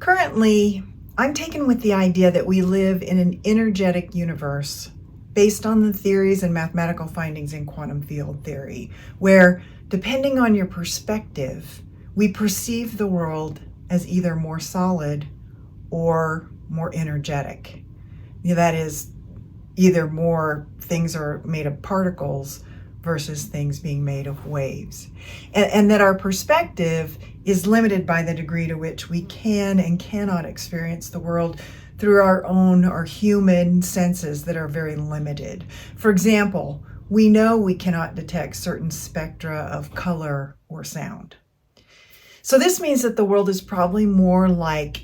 Currently, I'm taken with the idea that we live in an energetic universe based on the theories and mathematical findings in quantum field theory, where, depending on your perspective, we perceive the world as either more solid or more energetic. That is, either more things are made of particles versus things being made of waves. And that our perspective is limited by the degree to which we can and cannot experience the world through our human senses that are very limited. For example, we know we cannot detect certain spectra of color or sound. So this means that the world is probably more like,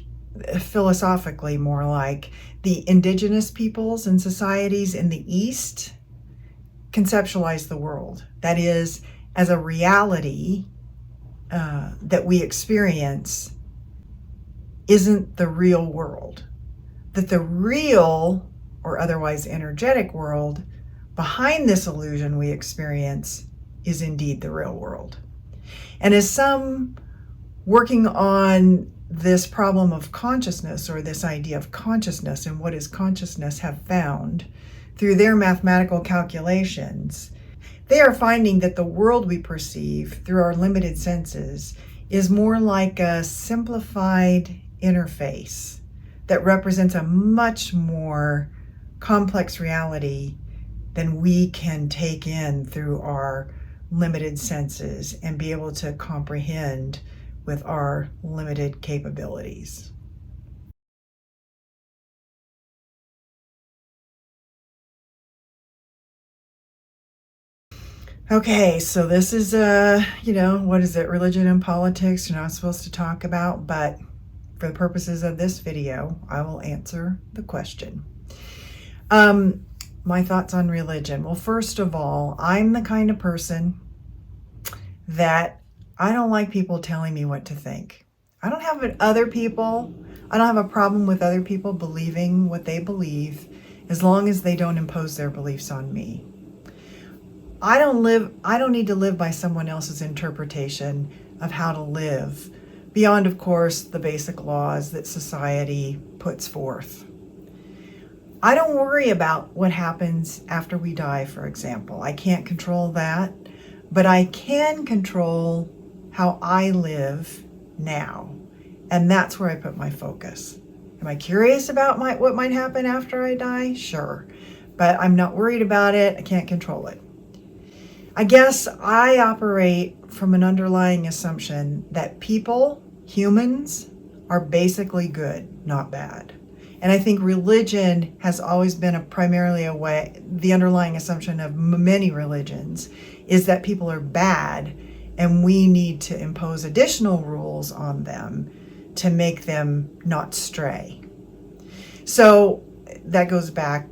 philosophically, more like the indigenous peoples and societies in the East conceptualize the world. That is, as a reality that we experience isn't the real world. That the real, or otherwise energetic world, behind this illusion we experience is indeed the real world. And as some working on this problem of consciousness, or this idea of consciousness and what is consciousness, have found through their mathematical calculations, they are finding that the world we perceive through our limited senses is more like a simplified interface that represents a much more complex reality than we can take in through our limited senses and be able to comprehend with our limited capabilities. Okay, so this is, what is it? Religion and politics you're not supposed to talk about, but for the purposes of this video, I will answer the question. My thoughts on religion. Well, first of all, I'm the kind of person that I don't like people telling me what to think. I don't have a problem with other people believing what they believe, as long as they don't impose their beliefs on me. I don't need to live by someone else's interpretation of how to live, beyond, of course, the basic laws that society puts forth. I don't worry about what happens after we die, for example. I can't control that, but I can control how I live now. And that's where I put my focus. Am I curious about what might happen after I die? Sure. But I'm not worried about it. I can't control it. I guess I operate from an underlying assumption that people, humans, are basically good, not bad. And I think religion has always been primarily a way, the underlying assumption of many religions is that people are bad and we need to impose additional rules on them to make them not stray. So that goes back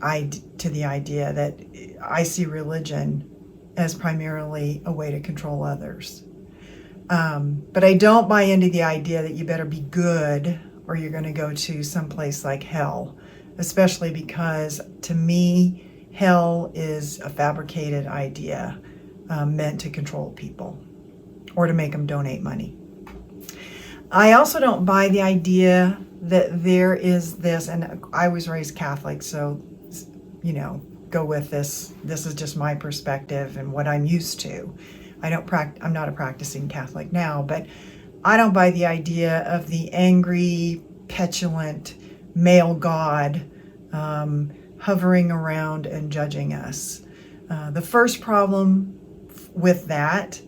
to the idea that I see religion as primarily a way to control others. But I don't buy into the idea that you better be good or you're going to go to some place like hell, especially because, to me, hell is a fabricated idea meant to control people or to make them donate money. I also don't buy the idea that there is this, and I was raised Catholic, so, go with this. This is just my perspective and what I'm used to. I'm not a practicing Catholic now, but I don't buy the idea of the angry, petulant male God hovering around and judging us. The first problem with that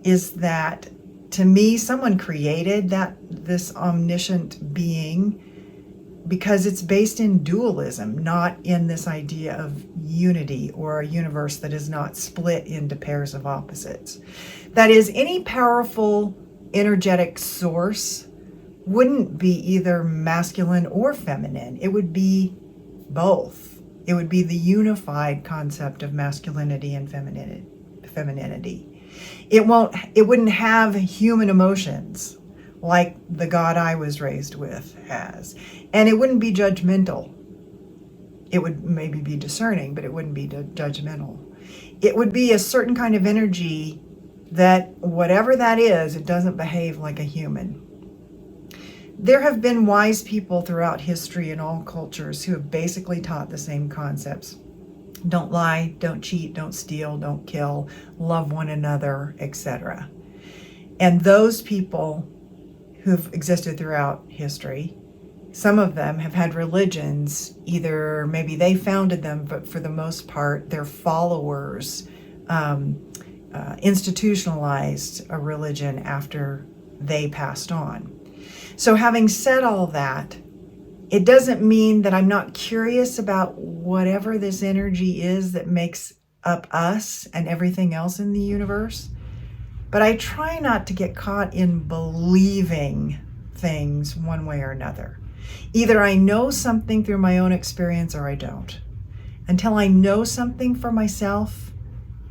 is that, to me, someone created this omniscient being because it's based in dualism, not in this idea of unity or a universe that is not split into pairs of opposites. That is, any powerful energetic source wouldn't be either masculine or feminine. It would be both. It would be the unified concept of masculinity and femininity. It wouldn't have human emotions like the God I was raised with has. And it wouldn't be judgmental. It would maybe be discerning, but it wouldn't be judgmental. It would be a certain kind of energy that, whatever that is, it doesn't behave like a human. There have been wise people throughout history in all cultures who have basically taught the same concepts. Don't lie, don't cheat, don't steal, don't kill, love one another, etc. And those people who've existed throughout history, some of them have had religions, either maybe they founded them, but for the most part, their followers institutionalized a religion after they passed on. So having said all that, it doesn't mean that I'm not curious about whatever this energy is that makes up us and everything else in the universe. But I try not to get caught in believing things one way or another. Either I know something through my own experience or I don't. Until I know something for myself,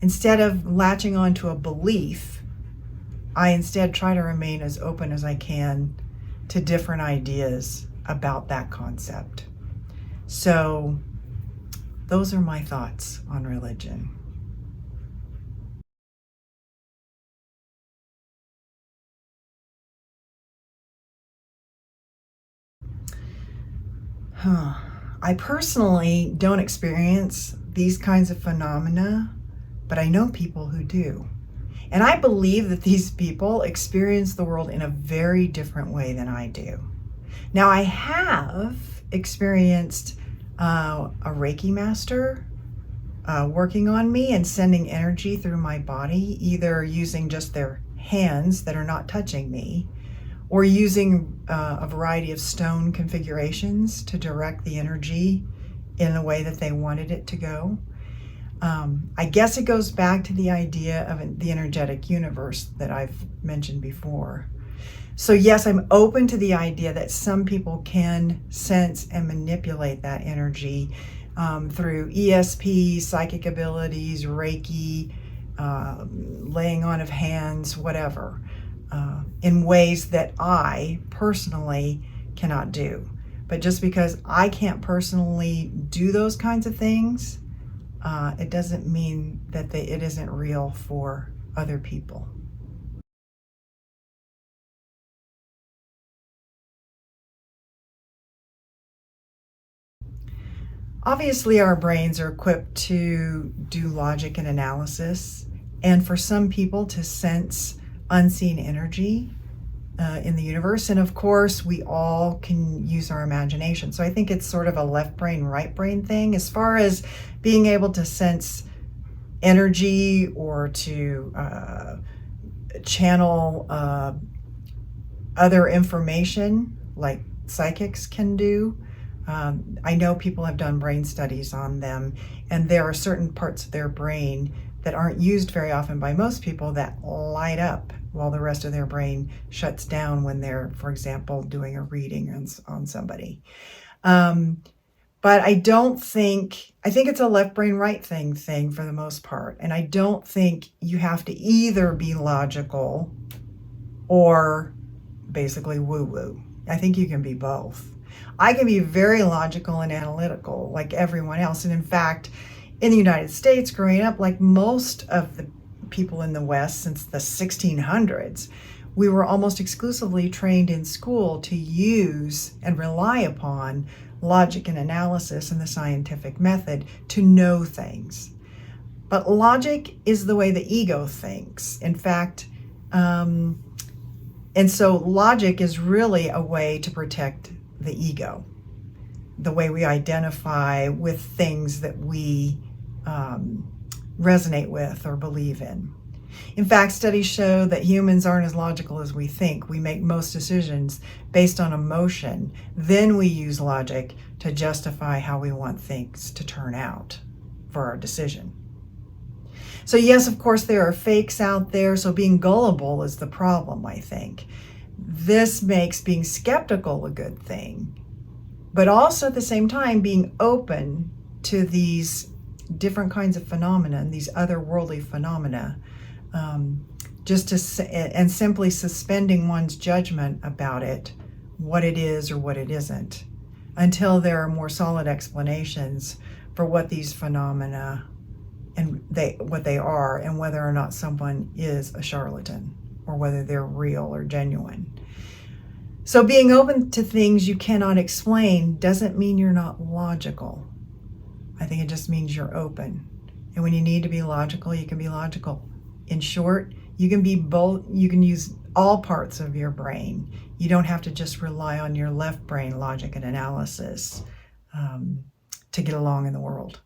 instead of latching on to a belief, I instead try to remain as open as I can to different ideas about that concept. So those are my thoughts on religion. I personally don't experience these kinds of phenomena, but I know people who do. And I believe that these people experience the world in a very different way than I do. Now, I have experienced a Reiki master working on me and sending energy through my body, either using just their hands that are not touching me, or using a variety of stone configurations to direct the energy in the way that they wanted it to go. I guess it goes back to the idea of the energetic universe that I've mentioned before. So yes, I'm open to the idea that some people can sense and manipulate that energy through ESP, psychic abilities, Reiki, laying on of hands, whatever, in ways that I personally cannot do. But just because I can't personally do those kinds of things, it doesn't mean that it isn't real for other people. Obviously, our brains are equipped to do logic and analysis, and for some people to sense unseen energy in the universe. And of course, we all can use our imagination. So I think it's sort of a left brain, right brain thing as far as being able to sense energy or to channel other information like psychics can do. I know people have done brain studies on them, and there are certain parts of their brain that aren't used very often by most people that light up while the rest of their brain shuts down when they're, for example, doing a reading on somebody. But I think it's a left brain, right thing for the most part. And I don't think you have to either be logical or basically woo-woo. I think you can be both. I can be very logical and analytical like everyone else. And in fact, in the United States, growing up, like most of the people in the West since the 1600s, we were almost exclusively trained in school to use and rely upon logic and analysis and the scientific method to know things. But logic is the way the ego thinks. In fact, and so logic is really a way to protect the ego, the way we identify with things that we resonate with or believe in. In fact, studies show that humans aren't as logical as we think. We make most decisions based on emotion. Then we use logic to justify how we want things to turn out for our decision. So yes, of course, there are fakes out there. So being gullible is the problem, I think. This makes being skeptical a good thing, but also at the same time being open to these different kinds of phenomena and these otherworldly phenomena, and simply suspending one's judgment about it, what it is or what it isn't, until there are more solid explanations for what these phenomena and what they are, and whether or not someone is a charlatan or whether they're real or genuine. So being open to things you cannot explain doesn't mean you're not logical. I think it just means you're open. And when you need to be logical, you can be logical. In short, you can be both. You can use all parts of your brain. You don't have to just rely on your left brain logic and analysis to get along in the world.